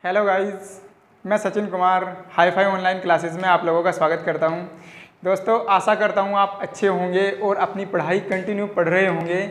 Hello guys, मैं Sachin Kumar hi fi online classes में आप लोगों का स्वागत करता हूं। दोस्तों, आशा करता हूं आप अच्छे होंगे और अपनी पढ़ाई कंटिन्यू पढ़ रहे होंगे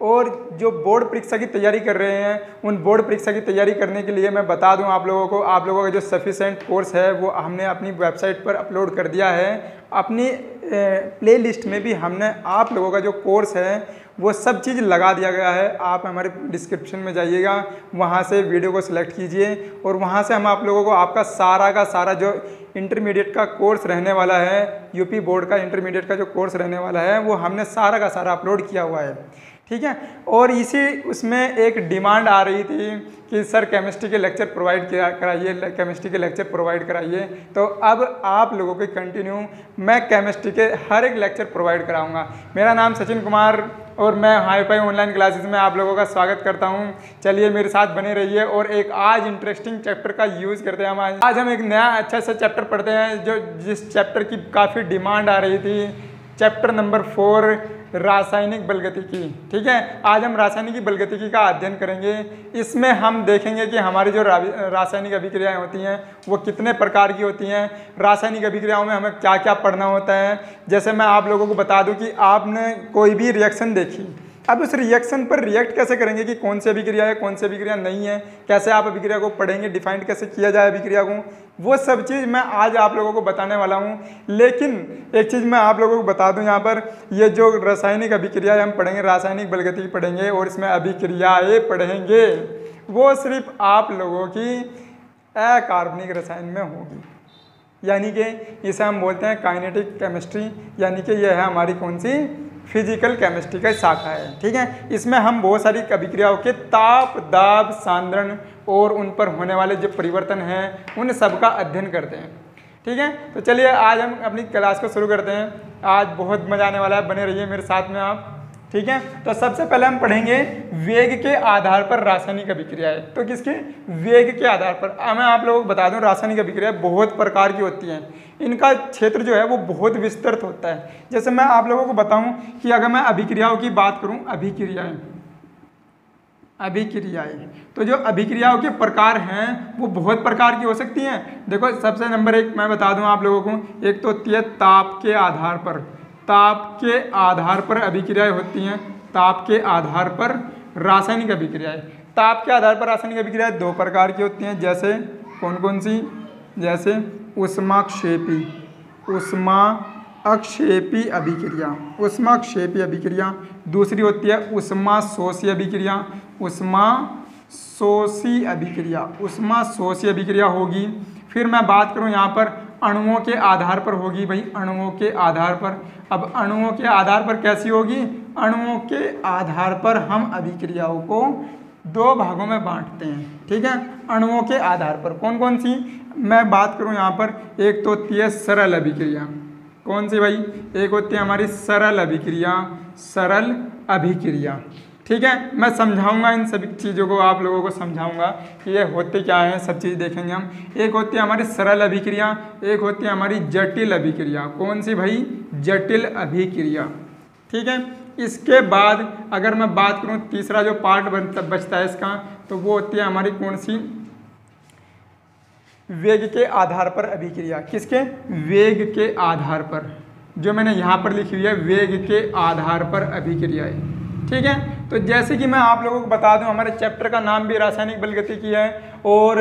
और जो बोर्ड परीक्षा की तैयारी कर रहे हैं उन बोर्ड परीक्षा की तैयारी करने के लिए मैं बता दूं आप लोगों का जो सफिशेंट कोर्स है वो हमने अपनी वेबसाइट पर अपलोड कर दिया है। अपनी प्लेलिस्ट में भी हमने आप लोगों का जो कोर्स है वो सब चीज़ लगा दिया गया है। आप हमारे डिस्क्रिप्शन में जाइएगा, वहाँ से वीडियो को सिलेक्ट कीजिए और वहाँ से हम आप लोगों को आपका सारा का सारा जो इंटरमीडिएट का कोर्स रहने वाला है, यूपी बोर्ड का इंटरमीडिएट का जो कोर्स रहने वाला है वो हमने सारा का सारा अपलोड किया हुआ है। ठीक है। और इसी उसमें एक डिमांड आ रही थी कि सर केमिस्ट्री के लेक्चर प्रोवाइड कराइए, केमिस्ट्री के लेक्चर प्रोवाइड कराइए। तो अब आप लोगों के कंटिन्यू मैं केमिस्ट्री के हर एक लेक्चर प्रोवाइड कराऊंगा। मेरा नाम सचिन कुमार और मैं हाई फाई ऑनलाइन क्लासेस में आप लोगों का स्वागत करता हूं। चलिए मेरे साथ बने रहिए और एक आज इंटरेस्टिंग चैप्टर का यूज़ करते हैं। हम आज हम एक नया अच्छा सा चैप्टर पढ़ते हैं जो जिस चैप्टर की काफ़ी डिमांड आ रही थी। चैप्टर नंबर 4 रासायनिक बलगतिकी। ठीक है, आज हम रासायनिक बलगतिकी का अध्ययन करेंगे। इसमें हम देखेंगे कि हमारी जो रासायनिक अभिक्रियाएं होती हैं वो कितने प्रकार की होती हैं। रासायनिक अभिक्रियाओं में हमें क्या क्या पढ़ना होता है। जैसे मैं आप लोगों को बता दूं कि आपने कोई भी रिएक्शन देखी, अब उस रिएक्शन पर रिएक्ट कैसे करेंगे कि कौन सी अभिक्रिया है कौन सी अभिक्रिया नहीं है, कैसे आप अभिक्रिया को पढ़ेंगे, डिफाइंड कैसे किया जाए अभिक्रिया को, वो सब चीज़ मैं आज आप लोगों को बताने वाला हूँ। लेकिन एक चीज़ मैं आप लोगों को बता दूँ, यहाँ पर ये जो रासायनिक अभिक्रियाएं हम पढ़ेंगे, रासायनिक बलगतिकी पढ़ेंगे और इसमें अभिक्रियाएं पढ़ेंगे, वो सिर्फ आप लोगों की अकार्बनिक रसायन में होगी। यानी कि इसे हम बोलते हैं काइनेटिक केमिस्ट्री, यानी कि यह है हमारी कौन सी फिजिकल केमिस्ट्री का शाखा है। ठीक है, इसमें हम बहुत सारी अभिक्रियाओं के ताप, दाब, सांद्रण और उन पर होने वाले जो परिवर्तन हैं उन सब का अध्ययन करते हैं। ठीक है, तो चलिए आज हम अपनी क्लास को शुरू करते हैं। आज बहुत मजा आने वाला है, बने रहिए मेरे साथ में आप। ठीक है, तो सबसे पहले हम पढ़ेंगे वेग के आधार पर रासायनिक अभिक्रियाएं। तो किसके वेग के आधार पर मैं आप लोगों को बता दूं, रासायनिक अभिक्रियाएं बहुत प्रकार की होती हैं। इनका क्षेत्र जो है वो बहुत विस्तृत होता है। जैसे मैं आप लोगों को बताऊं कि अगर मैं अभिक्रियाओं की बात करूं, अभिक्रियाएं तो जो अभिक्रियाओं के प्रकार हैं वो बहुत प्रकार की हो सकती हैं। देखो, सबसे नंबर 1 मैं बता दूं आप लोगों को, एक तो होती है ताप के आधार पर। ताप के आधार पर अभिक्रियाएं होती हैं। ताप के आधार पर रासायनिक अभिक्रियाएं। ताप के आधार पर रासायनिक अभिक्रियाएं 2 प्रकार की होती हैं। जैसे कौन कौन सी? जैसे ऊष्माक्षेपी अभिक्रिया, ऊष्माक्षेपी अभिक्रिया। दूसरी होती है ऊष्माशोषी अभिक्रिया, ऊष्माशोषी अभिक्रिया होगी। फिर मैं बात करूं यहाँ पर अणुओं के आधार पर होगी भाई, अणुओं के आधार पर। अब अणुओं के आधार पर कैसी होगी? अणुओं के आधार पर हम अभिक्रियाओं को 2 भागों में बांटते हैं। ठीक है, अणुओं के आधार पर कौन कौन सी मैं बात करूं यहाँ पर, एक तो होती है सरल अभिक्रिया। कौन सी भाई? एक होती है हमारी सरल अभिक्रिया। ठीक है, मैं समझाऊंगा इन सभी चीज़ों को, आप लोगों को समझाऊंगा कि ये होते क्या हैं, सब चीज़ देखेंगे हम। एक होती है हमारी सरल अभिक्रिया, एक होती है हमारी जटिल अभिक्रिया। कौन सी भाई? जटिल अभिक्रिया। ठीक है, इसके बाद अगर मैं बात करूं तीसरा जो पार्ट बचता है इसका, तो वो होती है हमारी कौन सी? वेग के आधार पर अभिक्रिया। किसके? वेग के आधार पर, जो मैंने यहाँ पर लिखी हुई है, वेग के आधार पर अभिक्रियाएं। ठीक है, तो जैसे कि मैं आप लोगों को बता दूं, हमारे चैप्टर का नाम भी रासायनिक बलगतिकी है और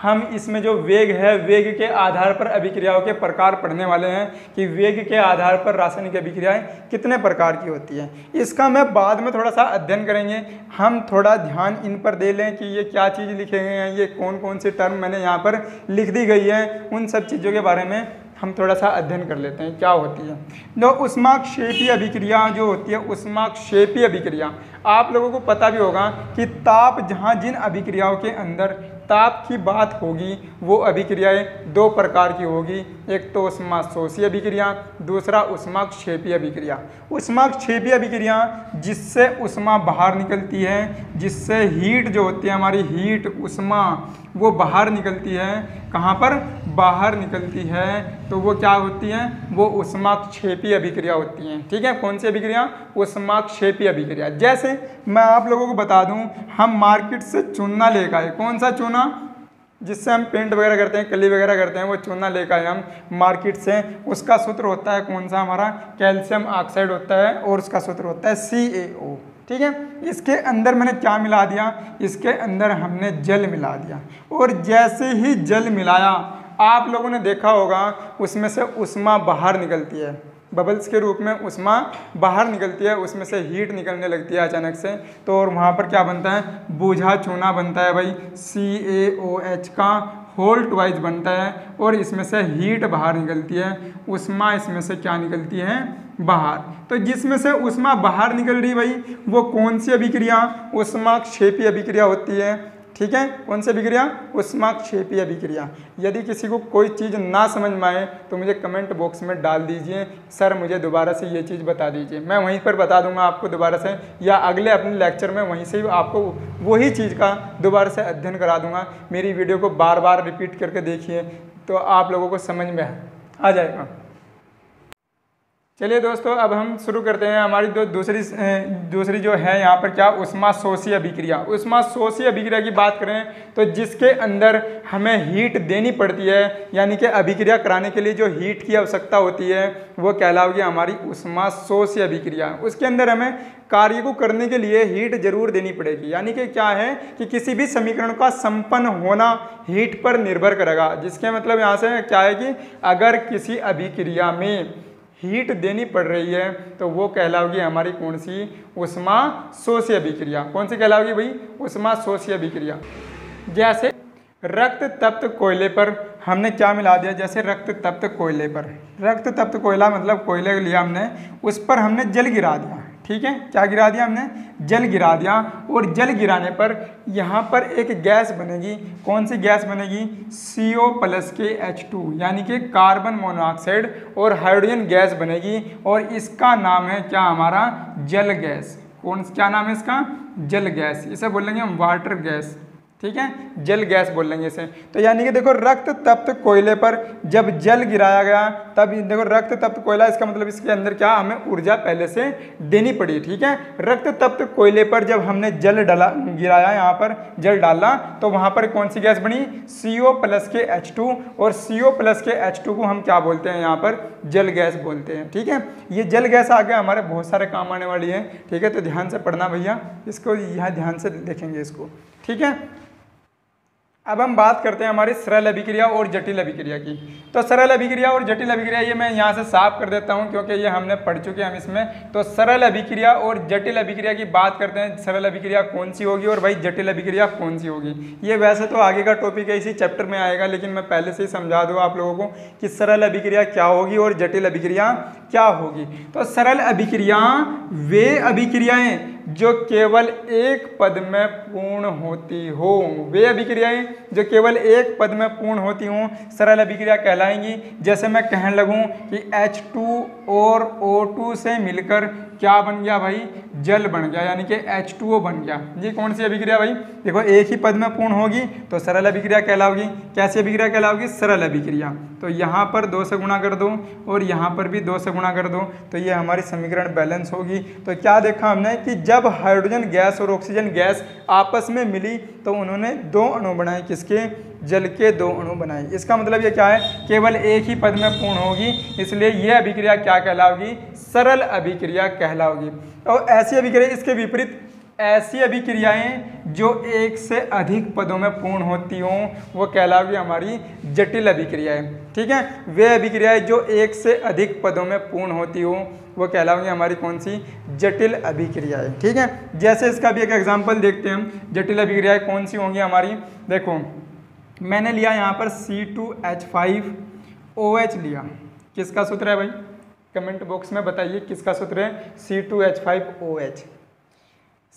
हम इसमें जो वेग है, वेग के आधार पर अभिक्रियाओं के प्रकार पढ़ने वाले हैं कि वेग के आधार पर रासायनिक अभिक्रियाएं कितने प्रकार की होती हैं। इसका मैं बाद में थोड़ा सा अध्ययन करेंगे। हम थोड़ा ध्यान इन पर दे लें कि ये क्या चीज़ लिखे गए हैं, ये कौन कौन से टर्म मैंने यहाँ पर लिख दी गई है, उन सब चीज़ों के बारे में हम थोड़ा सा अध्ययन कर लेते हैं क्या होती है। तो ऊष्माक्षेपी अभिक्रिया जो होती है, ऊष्माक्षेपी अभिक्रिया, आप लोगों को पता भी होगा कि ताप जहाँ जिन अभिक्रियाओं के अंदर ताप की बात होगी वो अभिक्रियाएं 2 प्रकार की होगी। एक तो ऊष्माशोषी अभिक्रिया, दूसरा ऊष्माक्षेपी अभिक्रिया। ऊष्माक्षेपी अभिक्रिया जिससे ऊष्मा बाहर निकलती है, जिससे हीट जो होती है हमारी हीट ऊष्मा वो बाहर निकलती है। कहाँ पर? बाहर निकलती है, तो वो क्या होती हैं? वो ऊष्माक्षेपी अभिक्रिया होती हैं। ठीक है, कौन सी अभिक्रिया? ऊष्माक्षेपी अभिक्रिया। जैसे मैं आप लोगों को बता दूं, हम मार्केट से चूना लेकर आए। कौन सा चूना? जिससे हम पेंट वगैरह करते हैं, कली वगैरह करते हैं, वो चूना लेकर आए हम मार्केट से। उसका सूत्र होता है कौन सा हमारा, कैल्शियम ऑक्साइड होता है और उसका सूत्र होता है CaO। ठीक है, इसके अंदर मैंने क्या मिला दिया, इसके अंदर हमने जल मिला दिया और जैसे ही जल मिलाया आप लोगों ने देखा होगा उसमें से उष्मा बाहर निकलती है, बबल्स के रूप में उष्मा बाहर निकलती है, उसमें से हीट निकलने लगती है अचानक से। तो और वहाँ पर क्या बनता है, बूझा चूना बनता है भाई, CaOH का होल ट्वाइस बनता है और इसमें से हीट बाहर निकलती है, उष्मा इसमें से क्या निकलती है, बाहर। तो जिसमें से उष्मा बाहर निकल रही भाई वो कौन सी अभिक्रिया, ऊष्माक्षेपी अभिक्रिया होती है। ठीक है, कौन सी अभिक्रिया, ऊष्माक्षेपी अभिक्रिया। यदि किसी को कोई चीज़ ना समझ में आए तो मुझे कमेंट बॉक्स में डाल दीजिए, सर मुझे दोबारा से ये चीज़ बता दीजिए, मैं वहीं पर बता दूंगा आपको दोबारा से, या अगले अपने लेक्चर में वहीं से ही आपको वही चीज़ का दोबारा से अध्ययन करा दूंगा। मेरी वीडियो को बार बार रिपीट करके देखिए तो आप लोगों को समझ में आ जाएगा। चलिए दोस्तों, अब हम शुरू करते हैं हमारी दूसरी जो है यहाँ पर क्या, ऊष्माशोषी अभिक्रिया। ऊष्माशोषी अभिक्रिया की बात करें तो जिसके अंदर हमें हीट देनी पड़ती है, यानी कि अभिक्रिया कराने के लिए जो हीट की आवश्यकता होती है वो कहलाएगी हमारी ऊष्माशोषी अभिक्रिया। उसके अंदर हमें कार्य को करने के लिए हीट जरूर देनी पड़ेगी, यानी कि क्या है कि किसी भी समीकरण का संपन्न होना हीट पर निर्भर करेगा। जिसके मतलब यहाँ से क्या है कि अगर किसी अभिक्रिया में हीट देनी पड़ रही है तो वो कहलाएगी हमारी कौन सी, ऊष्माशोषी अभिक्रिया। कौन सी कहलाएगी भाई, ऊष्माशोषी अभिक्रिया। जैसे रक्त तप्त कोयले पर हमने क्या मिला दिया, जैसे रक्त तप्त कोयले पर, रक्त तप्त कोयला मतलब कोयले लिया हमने, उस पर हमने जल गिरा दिया। ठीक है, क्या गिरा दिया हमने, जल गिरा दिया और जल गिराने पर यहाँ पर एक गैस बनेगी। कौन सी गैस बनेगी, CO+H2 यानी कि कार्बन मोनोऑक्साइड और हाइड्रोजन गैस बनेगी और इसका नाम है क्या, हमारा जल गैस। क्या नाम है इसका, जल गैस। इसे बोलेंगे हम वाटर गैस। ठीक है, जल गैस बोल लेंगे इसे। तो यानी कि देखो रक्त तप्त कोयले पर जब जल गिराया गया तब देखो रक्त तप्त कोयला, इसका मतलब इसके अंदर क्या, हमें ऊर्जा पहले से देनी पड़ी। ठीक है, रक्त तप्त कोयले पर जब हमने जल गिराया, यहाँ पर जल डाला तो वहाँ पर कौन सी गैस बनी, CO+H2 और CO+H2 को हम क्या बोलते हैं, यहाँ पर जल गैस बोलते हैं। ठीक है, ये जल गैस आगे हमारे बहुत सारे काम आने वाली है। ठीक है, तो ध्यान से पढ़ना भैया, इसको यहाँ ध्यान से देखेंगे इसको। ठीक है, अब हम बात करते हैं हमारी सरल अभिक्रिया और जटिल अभिक्रिया की। तो सरल अभिक्रिया और जटिल अभिक्रिया ये मैं यहाँ से साफ कर देता हूँ क्योंकि ये हमने पढ़ चुके हैं हम इसमें। तो सरल अभिक्रिया और जटिल अभिक्रिया की बात करते हैं, सरल अभिक्रिया कौन सी होगी और भाई जटिल अभिक्रिया कौन सी होगी। ये वैसे तो आगे का टॉपिक है, इसी चैप्टर में आएगा, लेकिन मैं पहले से ही समझा दूँ आप लोगों को कि सरल अभिक्रिया क्या होगी और जटिल अभिक्रिया क्या होगी। तो सरल अभिक्रिया वे अभिक्रियाएं जो केवल एक पद में पूर्ण होती हो, वे अभिक्रियाएं जो केवल एक पद में पूर्ण होती हों सरल अभिक्रिया कहलाएंगी। जैसे मैं कहने लगूं कि H2 और O2 से मिलकर क्या बन गया भाई, जल बन गया, यानी कि H2O बन गया। ये कौन सी अभिक्रिया भाई, देखो एक ही पद में पूर्ण होगी तो सरल अभिक्रिया कहलाओगी। कैसी अभिक्रिया कहलाओगी, सरल अभिक्रिया। तो यहाँ पर 2 से गुणा कर दो और यहाँ पर भी 2 से गुणा कर दो तो ये हमारी समीकरण बैलेंस होगी। तो क्या देखा हमने कि जब हाइड्रोजन गैस और ऑक्सीजन गैस आपस में मिली तो उन्होंने 2 अणु बनाए, किसके, जल के 2 अणु बनाए। इसका मतलब ये क्या है, केवल एक ही पद में पूर्ण होगी, इसलिए यह अभिक्रिया क्या कहलाओगी, सरल अभिक्रिया कहलाओगी। और ऐसी अभिक्रिया, इसके विपरीत ऐसी अभिक्रियाएं जो एक से अधिक पदों में पूर्ण होती हों वो कहलाओगी हमारी जटिल अभिक्रियाएं। ठीक है, वे अभिक्रियाएं जो एक से अधिक पदों में पूर्ण होती हों वो कहलाओगी हमारी कौन सी, जटिल अभिक्रियाएं। ठीक है, जैसे इसका भी एक एग्जाम्पल देखते हैं हम, जटिल अभिक्रियाएं कौन सी होंगी हमारी। देखो मैंने लिया यहाँ पर C2H5OH लिया, किसका सूत्र है भाई, कमेंट बॉक्स में बताइए किसका सूत्र है, C2H5OH।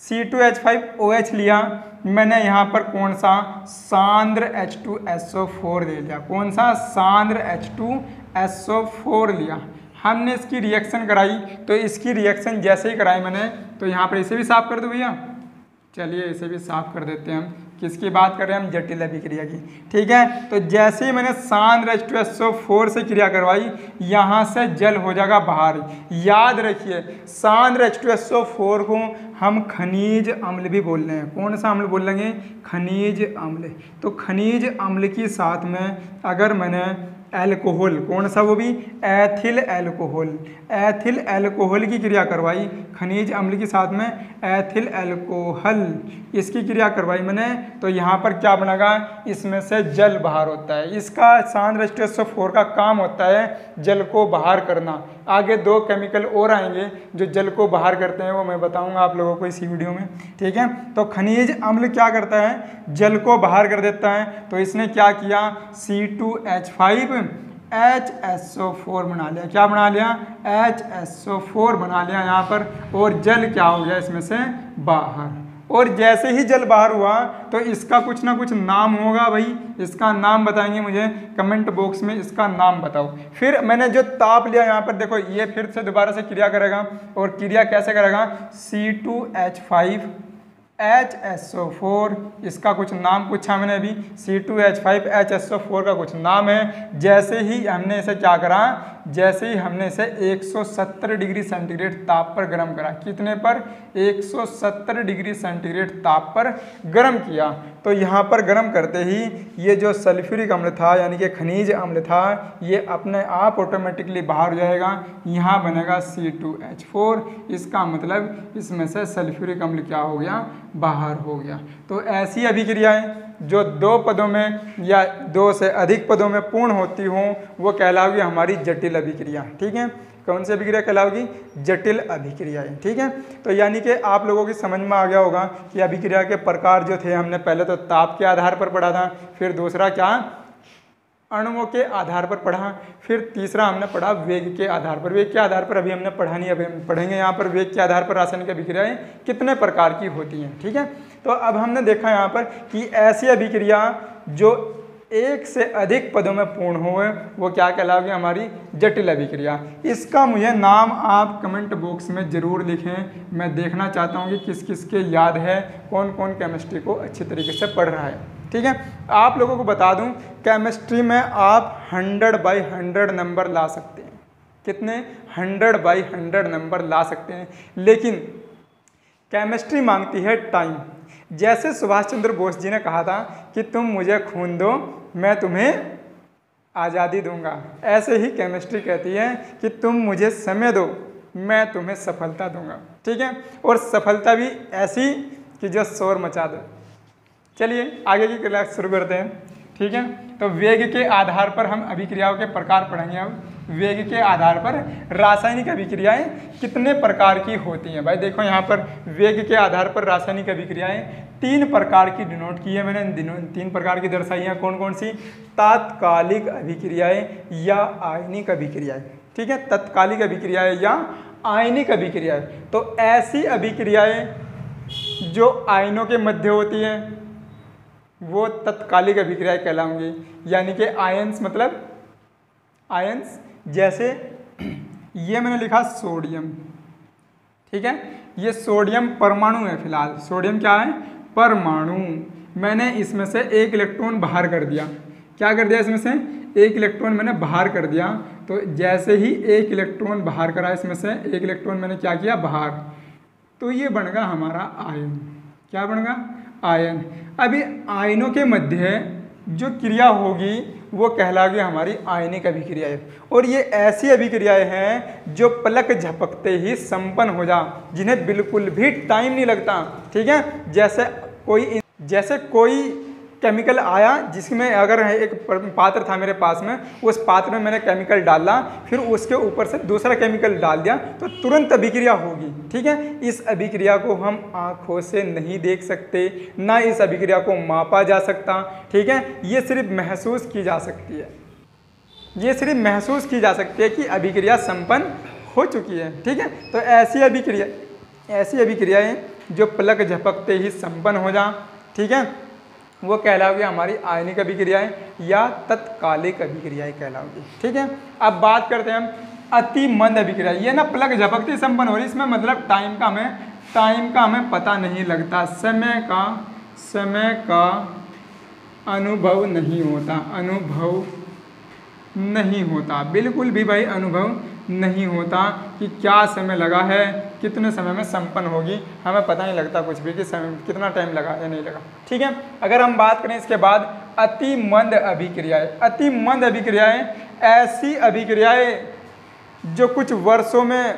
C2H5OH लिया मैंने, यहाँ पर कौन सा, सांद्र H2SO4 ले लिया। कौन सा, सांद्र H2SO4 लिया। हमने इसकी रिएक्शन कराई तो इसकी रिएक्शन जैसे ही कराई मैंने, तो यहाँ पर इसे भी साफ कर दो भैया, चलिए इसे भी साफ कर देते हैं हम। किसकी बात कर रहे हैं हम? जटिल अभिक्रिया की। ठीक है, तो जैसे ही मैंने SN2SO4 से क्रिया करवाई, यहाँ से जल हो जाएगा बाहर। याद रखिए SN2SO4 को हम खनिज अम्ल भी बोल रहे हैं। कौन सा अम्ल बोल लेंगे? खनिज अम्ल। तो खनिज अम्ल के साथ में अगर मैंने एल्कोहल, कौन सा? वो भी एथिल एल्कोहल। एथिल एल्कोहल की क्रिया करवाई, खनिज अम्ल के साथ में एथिल एल्कोहल, इसकी क्रिया करवाई मैंने, तो यहाँ पर क्या बनेगा? इसमें से जल बाहर होता है। इसका SN2SO4 का काम होता है जल को बाहर करना। आगे 2 केमिकल और आएंगे जो जल को बाहर करते हैं, वो मैं बताऊंगा आप लोगों को इसी वीडियो में। ठीक है, तो खनिज अम्ल क्या करता है? जल को बाहर कर देता है। तो इसने क्या किया? C2H5HSO4 बना लिया। क्या बना लिया? HSO4 बना लिया यहाँ पर, और जल क्या हो गया इसमें से? बाहर। और जैसे ही जल बाहर हुआ तो इसका कुछ ना कुछ नाम होगा भाई। इसका नाम बताएंगे मुझे कमेंट बॉक्स में, इसका नाम बताओ। फिर मैंने जो ताप लिया यहाँ पर देखो, ये फिर से दोबारा से क्रिया करेगा, और क्रिया कैसे करेगा? C2H5HSO4, इसका कुछ नाम पूछा मैंने अभी। C2H5HSO4 का कुछ नाम है। जैसे ही हमने इसे क्या करा? जैसे ही हमने इसे 170 डिग्री सेंटीग्रेड ताप पर गर्म करा। कितने पर? 170 डिग्री सेंटीग्रेड ताप पर गर्म किया। तो यहाँ पर गर्म करते ही ये जो सल्फ्यूरिक अम्ल था, यानी कि खनिज अम्ल था, ये अपने आप ऑटोमेटिकली बाहर हो जाएगा। यहाँ बनेगा C2H4। इसका मतलब इसमें से सल्फ्यूरिक अम्ल क्या हो गया? बाहर हो गया। तो ऐसी अभिक्रियाएं जो 2 पदों में या 2 से अधिक पदों में पूर्ण होती हों, वो कहलाओगी हमारी जटिल अभिक्रिया। ठीक है, कौन सी अभिक्रिया कहलाओगी? जटिल अभिक्रियाएं। ठीक है, तो यानी कि आप लोगों की समझ में आ गया होगा कि अभिक्रिया के प्रकार जो थे, हमने पहले तो ताप के आधार पर पढ़ा था, फिर दूसरा क्या? अणुओं के आधार पर पढ़ा, फिर तीसरा हमने पढ़ा वेग के आधार पर। वेग के आधार पर अभी हमने पढ़ा नहीं, अभी हम पढ़ेंगे यहाँ पर वेग के आधार पर रासायनिक अभिक्रियाएं कितने प्रकार की होती हैं। ठीक है, तो अब हमने देखा यहाँ पर कि ऐसी अभिक्रिया जो 1 से अधिक पदों में पूर्ण हो, वो क्या कहलाओगी? हमारी जटिल अभिक्रिया। इसका मुझे नाम आप कमेंट बॉक्स में ज़रूर लिखें। मैं देखना चाहता हूँ कि किस किस के याद है, कौन कौन केमिस्ट्री को अच्छी तरीके से पढ़ रहा है। ठीक है, आप लोगों को बता दूं केमिस्ट्री में आप 100/100 नंबर ला सकते हैं। कितने? 100/100 नंबर ला सकते हैं, लेकिन केमिस्ट्री मांगती है टाइम। जैसे सुभाष चंद्र बोस जी ने कहा था कि तुम मुझे खून दो, मैं तुम्हें आज़ादी दूंगा, ऐसे ही केमिस्ट्री कहती है कि तुम मुझे समय दो, मैं तुम्हें सफलता दूंगा। ठीक है, और सफलता भी ऐसी कि जो शोर मचा दे। चलिए आगे की क्लास शुरू करते हैं। ठीक है, तो वेग के आधार पर हम अभिक्रियाओं के प्रकार पढ़ेंगे। अब वेग के आधार पर रासायनिक अभिक्रियाएं कितने प्रकार की होती हैं। भाई देखो यहाँ पर वेग के आधार पर रासायनिक अभिक्रियाएं 3 प्रकार की डिनोट की है मैंने, 3 प्रकार की दर्शाई हैं। कौन कौन सी? तात्कालिक अभिक्रियाएं या आयनिक अभिक्रियाएं। ठीक है, तात्कालिक अभिक्रियाएं या आयनिक अभिक्रियाएं। तो ऐसी अभिक्रियाएं जो आयनों के मध्य होती हैं वो तात्कालिक अभिक्रियाएं कहलाएंगी। यानी कि आयंस, मतलब आयंस, जैसे ये मैंने लिखा सोडियम। ठीक है, ये सोडियम परमाणु है। फिलहाल सोडियम क्या है? परमाणु। मैंने इसमें से 1 इलेक्ट्रॉन बाहर कर दिया। क्या कर दिया? इसमें से 1 इलेक्ट्रॉन मैंने बाहर कर दिया। तो जैसे ही 1 इलेक्ट्रॉन बाहर करा, इसमें से 1 इलेक्ट्रॉन मैंने क्या किया? बाहर। तो ये बनेगा हमारा आयन। क्या बनेगा? आयन। अभी आयनों के मध्य जो क्रिया होगी वो कहलाएगी हमारी आयनिक अभिक्रियाएं। और ये ऐसी अभिक्रियाएं हैं जो पलक झपकते ही संपन्न हो जा, जिन्हें बिल्कुल भी टाइम नहीं लगता। ठीक है, जैसे कोई केमिकल आया, जिसमें अगर एक पात्र था मेरे पास में, उस पात्र में मैंने केमिकल डाला, फिर उसके ऊपर से दूसरा केमिकल डाल दिया, तो तुरंत अभिक्रिया होगी। ठीक है, इस अभिक्रिया को हम आँखों से नहीं देख सकते, ना इस अभिक्रिया को मापा जा सकता। ठीक है, ये सिर्फ महसूस की जा सकती है। ये सिर्फ महसूस की जा सकती है कि अभिक्रिया संपन्न हो चुकी है। ठीक है, तो ऐसी अभिक्रियाएं जो पलक झपकते ही संपन्न हो जा, ठीक है, वो कहलाओगी हमारी आयनिक अभिक्रियाएं या तत्कालिक अभिक्रियाएं कहलाओगी। ठीक है, अब बात करते हैं हम अति मंद अभिक्रिया। ये ना पलक झपकते ही संपन्न हो रही, इसमें मतलब टाइम का हमें पता नहीं लगता, समय का समय का अनुभव नहीं होता, अनुभव नहीं होता, बिल्कुल भी भाई अनुभव नहीं होता कि क्या समय लगा है, कितने समय में संपन्न होगी, हमें पता नहीं लगता कुछ भी कि समय कितना टाइम लगा या नहीं लगा। ठीक है, अगर हम बात करें इसके बाद अति मंद अभिक्रियाएं। अति मंद अभिक्रियाएं ऐसी अभिक्रियाएं जो कुछ वर्षों में,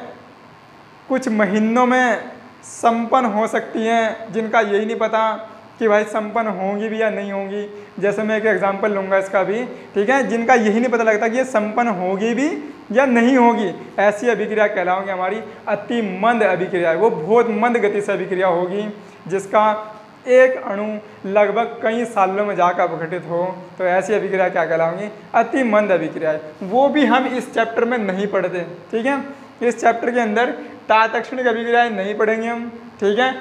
कुछ महीनों में संपन्न हो सकती हैं, जिनका यही नहीं पता कि भाई संपन्न होंगी भी या नहीं होंगी। जैसे मैं एक एग्जांपल लूँगा इसका भी, ठीक है, जिनका यही नहीं पता लगता कि ये संपन्न होगी भी या नहीं होगी, ऐसी अभिक्रिया कहलाओगी हमारी अति मंद अभिक्रिया। वो बहुत मंद गति से अभिक्रिया होगी जिसका एक अणु लगभग कई सालों में जाकर अपघटित हो, तो ऐसी अभिक्रिया क्या कहलाओगी, अति मंद अभिक्रिया। वो भी हम इस चैप्टर में नहीं पढ़ते। ठीक है, इस चैप्टर के अंदर तात्क्षणिक अभिक्रियाएं नहीं पढ़ेंगे हम। ठीक है,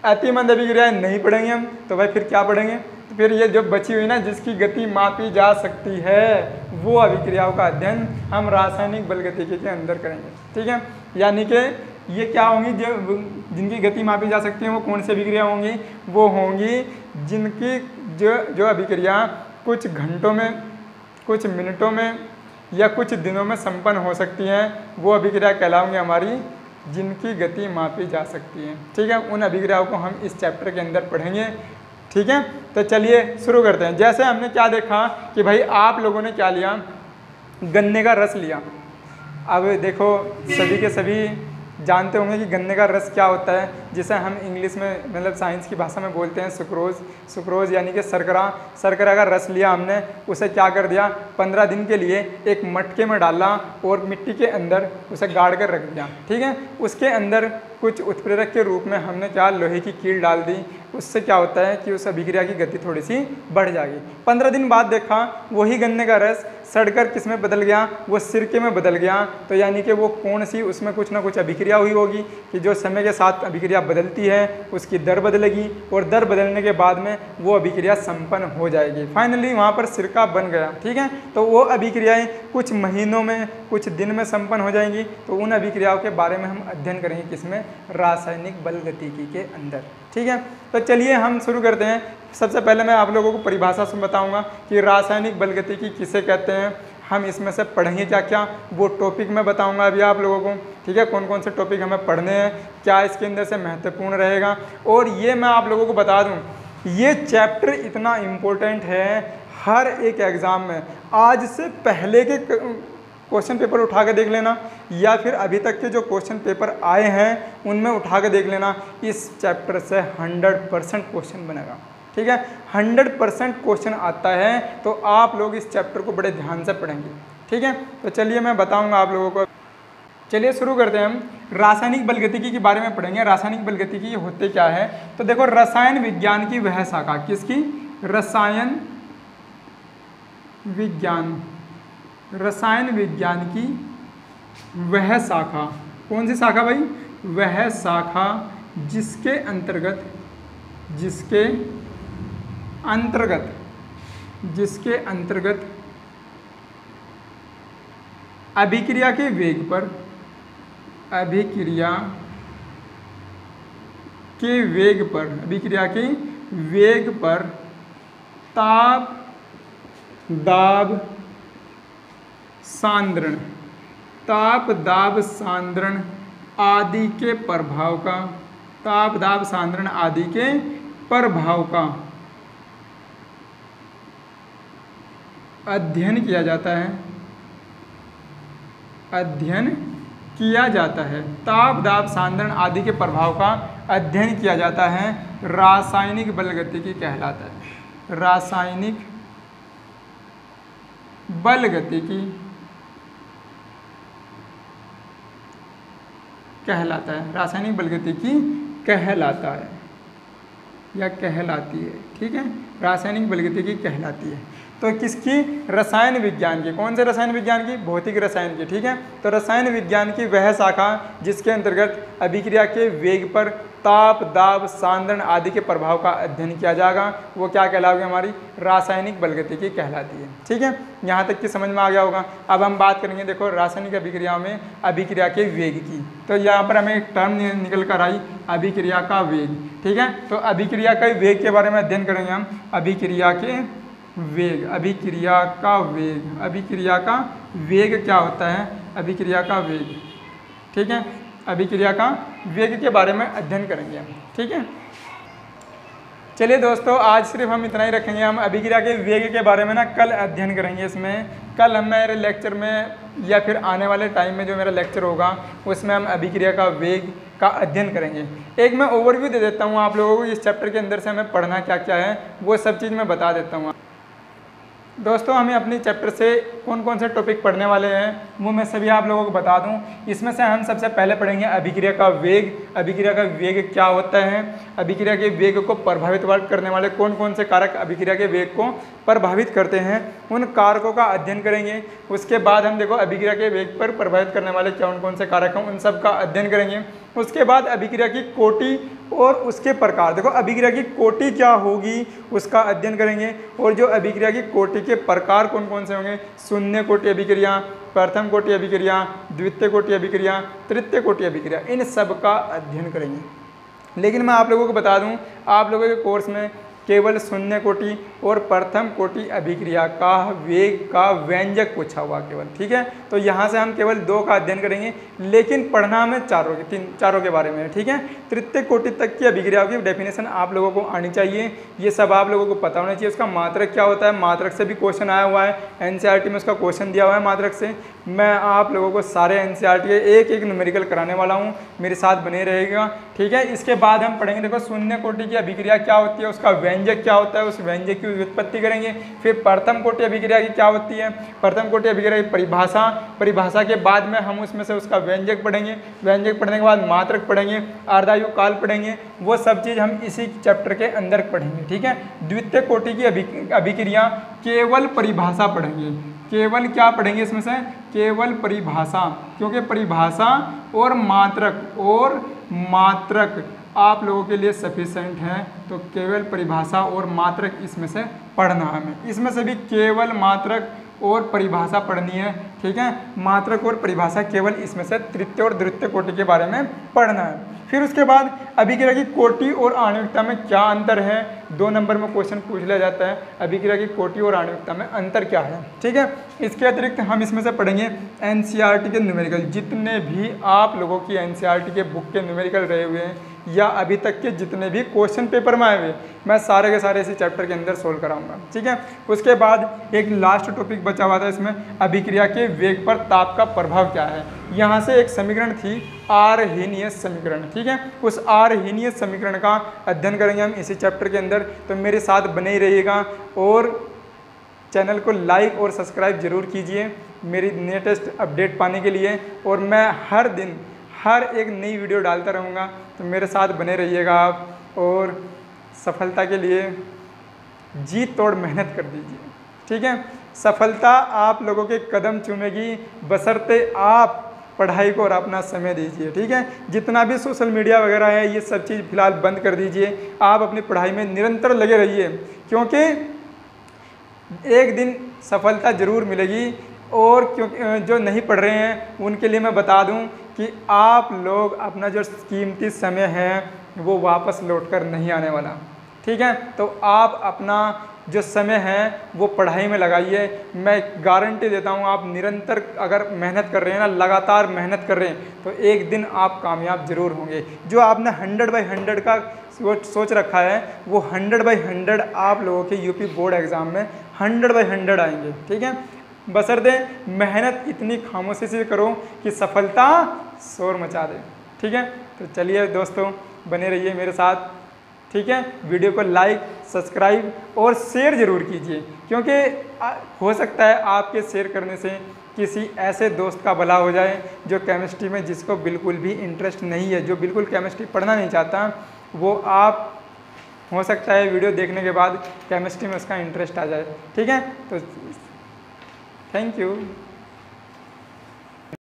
अति मंद अभिक्रियाएं नहीं पढ़ेंगे हम, तो भाई फिर क्या पढ़ेंगे, तो फिर ये जो बची हुई ना जिसकी गति मापी जा सकती है वो अभिक्रियाओं का अध्ययन हम रासायनिक बलगतिकी के अंदर करेंगे। ठीक है, यानी कि ये क्या होंगी, जो जिनकी गति मापी जा सकती है वो कौन सी अभिक्रिया होंगी, वो होंगी जिनकी जो अभिक्रिया कुछ घंटों में, कुछ मिनटों में या कुछ दिनों में संपन्न हो सकती हैं, वो अभिक्रिया कहलाएंगी हमारी जिनकी गति मापी जा सकती है। ठीक है, उन अभिक्रियाओं को हम इस चैप्टर के अंदर पढ़ेंगे। ठीक है, तो चलिए शुरू करते हैं। जैसे हमने क्या देखा कि भाई आप लोगों ने क्या लिया, गन्ने का रस लिया। अब देखो सभी के सभी जानते होंगे कि गन्ने का रस क्या होता है, जिसे हम इंग्लिश में मतलब साइंस की भाषा में बोलते हैं सुक्रोज। सुक्रोज यानी कि शर्करा। शर्करा का रस लिया हमने, उसे क्या कर दिया, 15 दिन के लिए एक मटके में डाला और मिट्टी के अंदर उसे गाड़ कर रख दिया। ठीक है, उसके अंदर कुछ उत्प्रेरक के रूप में हमने क्या, लोहे की कील डाल दी। उससे क्या होता है कि उस अभिक्रिया की गति थोड़ी सी बढ़ जाएगी। 15 दिन बाद देखा वही गन्ने का रस सड़कर किस में बदल गया, वो सिरके में बदल गया। तो यानी कि वो कौन सी, उसमें कुछ ना कुछ अभिक्रिया हुई होगी कि जो समय के साथ अभिक्रिया बदलती है उसकी दर बदलेगी और दर बदलने के बाद में वो अभिक्रिया संपन्न हो जाएगी। फाइनली वहाँ पर सिरका बन गया। ठीक है, तो वो अभिक्रियाएं कुछ महीनों में, कुछ दिन में संपन्न हो जाएंगी। तो उन अभिक्रियाओं के बारे में हम अध्ययन करेंगे किसमें, रासायनिक बलगतिकी के अंदर। ठीक है, तो चलिए हम शुरू करते हैं। सबसे पहले मैं आप लोगों को परिभाषा से बताऊंगा कि रासायनिक बलगतिकी किसे कहते हैं। हम इसमें से पढ़ेंगे क्या क्या, वो टॉपिक मैं बताऊंगा अभी आप लोगों को। ठीक है, कौन कौन से टॉपिक हमें पढ़ने हैं, क्या इसके अंदर से महत्वपूर्ण रहेगा। और ये मैं आप लोगों को बता दूं, ये चैप्टर इतना इम्पोर्टेंट है हर एक एग्ज़ाम में। आज से पहले के क्वेश्चन पेपर उठा के देख लेना, या फिर अभी तक के जो क्वेश्चन पेपर आए हैं उनमें उठा के देख लेना, इस चैप्टर से 100% क्वेश्चन बनेगा। ठीक है, 100% क्वेश्चन आता है, तो आप लोग इस चैप्टर को बड़े ध्यान से पढ़ेंगे। ठीक है, तो चलिए मैं बताऊंगा आप लोगों को। चलिए शुरू करते हैं। हम रासायनिक बलगतिकी के बारे में पढ़ेंगे। रासायनिक बलगतिकी होते क्या है, तो देखो रसायन विज्ञान की वह शाखा, किसकी, रसायन विज्ञान, रसायन विज्ञान की वह शाखा। कौन सी शाखा भाई, वह शाखा जिसके अंतर्गत अभिक्रिया के वेग पर, अभिक्रिया के वेग पर ताप दाब सांद्रण, ताप दाब सांद्रण आदि के प्रभाव का, ताप दाब सांद्रण आदि के प्रभाव का अध्ययन किया जाता है, अध्ययन किया जाता है। ताप दाब सांद्रण आदि के प्रभाव का अध्ययन किया जाता है, रासायनिक बलगतिकी कहलाता है। रासायनिक बलगतिकी कहलाता है, रासायनिक बलगतिकी कहलाता है या कहलाती है। ठीक है, रासायनिक बलगतिकी कहलाती है। तो किसकी? रसायन विज्ञान की। कौन से रसायन विज्ञान की? भौतिक रसायन की। ठीक है, तो रसायन विज्ञान की वह शाखा जिसके अंतर्गत अभिक्रिया के वेग पर ताप, दाब, सांद्रण आदि के प्रभाव का अध्ययन किया जाएगा, वो क्या कहलाएगी? हमारी रासायनिक बलगतिकी कहलाती है। ठीक है, यहाँ तक की समझ में आ गया होगा। अब हम बात करेंगे देखो रासायनिक अभिक्रिया में अभिक्रिया के वेग की। तो यहाँ पर हमें एक टर्म निकल कर आई, अभिक्रिया का वेग। ठीक है, तो अभिक्रिया का वेग के बारे में अध्ययन करेंगे हम। अभिक्रिया के वेग, अभिक्रिया का वेग, अभिक्रिया का वेग क्या होता है? अभिक्रिया का वेग। ठीक है, अभिक्रिया का वेग के बारे में अध्ययन करेंगे हम। ठीक है, चलिए दोस्तों, आज सिर्फ हम इतना ही रखेंगे। हम अभिक्रिया के वेग के बारे में ना कल अध्ययन करेंगे। इसमें कल हम मेरे लेक्चर में या फिर आने वाले टाइम में जो मेरा लेक्चर होगा उसमें हम अभिक्रिया का वेग का अध्ययन करेंगे। एक मैं ओवरव्यू दे देता हूँ आप लोगों को, इस चैप्टर के अंदर से हमें पढ़ना क्या क्या है वो सब चीज़ मैं बता देता हूँ। दोस्तों, हमें अपनी चैप्टर से कौन कौन से टॉपिक पढ़ने वाले हैं वो मैं सभी आप लोगों को बता दूं। इसमें से हम सबसे पहले पढ़ेंगे अभिक्रिया का वेग। अभिक्रिया का वेग क्या होता है? अभिक्रिया के वेग को प्रभावित करने वाले कौन कौन से कारक अभिक्रिया के वेग को प्रभावित करते हैं, उन कारकों का अध्ययन करेंगे। उसके बाद हम देखो अभिक्रिया के वेग पर प्रभावित करने वाले कौन कौन से कारक हैं, उन सब का अध्ययन करेंगे। उसके बाद अभिक्रिया की कोटि और उसके प्रकार, देखो अभिक्रिया की कोटि क्या होगी उसका अध्ययन करेंगे। और जो अभिक्रिया की कोटि के प्रकार कौन कौन से होंगे, शून्य कोटि अभिक्रिया, प्रथम कोटि अभिक्रिया, द्वितीय कोटि अभिक्रिया, तृतीय कोटि अभिक्रिया, इन सब का अध्ययन करेंगे। लेकिन मैं आप लोगों को बता दूं, आप लोगों के कोर्स में केवल शून्य कोटि और प्रथम कोटि अभिक्रिया का वेग का व्यंजक पूछा हुआ केवल। ठीक है, तो यहाँ से हम केवल 2 का अध्ययन करेंगे, लेकिन पढ़ना हमें चारों के बारे में है। ठीक है, तृतीय कोटि तक की अभिक्रियाओं की डेफिनेशन आप लोगों को आनी चाहिए, ये सब आप लोगों को पता होना चाहिए। उसका मात्रक क्या होता है, मात्रक से भी क्वेश्चन आया हुआ है, एनसीईआरटी में उसका क्वेश्चन दिया हुआ है मात्रक से। मैं आप लोगों को सारे एनसीईआरटी के एक एक न्यूमेरिकल कराने वाला हूँ, मेरे साथ बने रहेगा। ठीक है, इसके बाद हम पढ़ेंगे देखो शून्य कोटि की अभिक्रिया क्या होती है, उसका व्यंजक क्या होता है, उस व्यंजक की व्युत्पत्ति करेंगे। फिर प्रथम कोटि अभिक्रिया की क्या होती है, प्रथम कोटि अभिक्रिया की परिभाषा, परिभाषा के बाद में हम उसमें से उसका व्यंजक पढ़ेंगे। व्यंजक पढ़ने के बाद मात्रक पढ़ेंगे, अर्धायु काल पढ़ेंगे, वो सब चीज़ हम इसी चैप्टर के अंदर पढ़ेंगे। ठीक है, द्वितीय कोटि की अभिक्रिया केवल परिभाषा पढ़ेंगे। केवल क्या पढ़ेंगे इसमें से? केवल परिभाषा, क्योंकि परिभाषा और मात्रक आप लोगों के लिए सफिशेंट है, तो केवल परिभाषा और मात्रक इसमें से पढ़ना है हमें। इसमें से भी केवल मात्रक और परिभाषा पढ़नी है। ठीक है, मात्रक और परिभाषा केवल इसमें से तृतीय और द्वितीय कोटि के बारे में पढ़ना है। फिर उसके बाद अभिक्रिया की कोटि और आणविकता में क्या अंतर है, 2 नंबर में क्वेश्चन पूछ लिया जाता है, अभिक्रिया की कोटि और आणविकता में अंतर क्या है। ठीक है, इसके अतिरिक्त हम इसमें से पढ़ेंगे एनसीईआरटी के न्यूमेरिकल, जितने भी आप लोगों की एनसीईआरटी के बुक के न्यूमेरिकल रहे हुए हैं या अभी तक के जितने भी क्वेश्चन पेपर में आए हुए, मैं सारे के सारे इसी चैप्टर के अंदर सोल्व कराऊंगा। ठीक है, उसके बाद एक लास्ट टॉपिक बचा हुआ था इसमें, अभिक्रिया के वेग पर ताप का प्रभाव क्या है। यहाँ से एक समीकरण थी आरहेनियस समीकरण। ठीक है, उस आरहेनियस समीकरण का अध्ययन करेंगे हम इसी चैप्टर के अंदर, तो मेरे साथ बने ही रहिएगा और चैनल को लाइक और सब्सक्राइब जरूर कीजिए मेरी लेटेस्ट अपडेट पाने के लिए। और मैं हर दिन हर एक नई वीडियो डालता रहूँगा, तो मेरे साथ बने रहिएगा आप और सफलता के लिए जी तोड़ मेहनत कर दीजिए। ठीक है, सफलता आप लोगों के कदम चूमेगी, बशर्ते आप पढ़ाई को और अपना समय दीजिए। ठीक है, जितना भी सोशल मीडिया वगैरह है ये सब चीज़ फिलहाल बंद कर दीजिए, आप अपनी पढ़ाई में निरंतर लगे रहिए, क्योंकि एक दिन सफलता ज़रूर मिलेगी। और क्योंकि जो नहीं पढ़ रहे हैं उनके लिए मैं बता दूं कि आप लोग अपना जो कीमती समय है वो वापस लौटकर नहीं आने वाला। ठीक है, तो आप अपना जो समय है वो पढ़ाई में लगाइए। मैं गारंटी देता हूँ, आप निरंतर अगर मेहनत कर रहे हैं ना, लगातार मेहनत कर रहे हैं, तो एक दिन आप कामयाब जरूर होंगे। जो आपने 100/100 का सोच रखा है वो 100/100 आप लोगों के यूपी बोर्ड एग्ज़ाम में 100/100 आएंगे। ठीक है, बशर्ते मेहनत इतनी खामोशी से करो कि सफलता शोर मचा दे। ठीक है, तो चलिए दोस्तों, बने रहिए मेरे साथ। ठीक है, वीडियो को लाइक, सब्सक्राइब और शेयर ज़रूर कीजिए, क्योंकि हो सकता है आपके शेयर करने से किसी ऐसे दोस्त का भला हो जाए जो केमिस्ट्री में, जिसको बिल्कुल भी इंटरेस्ट नहीं है, जो बिल्कुल केमिस्ट्री पढ़ना नहीं चाहता, वो आप हो सकता है वीडियो देखने के बाद केमिस्ट्री में उसका इंटरेस्ट आ जाए। ठीक है, तो थैंक यू।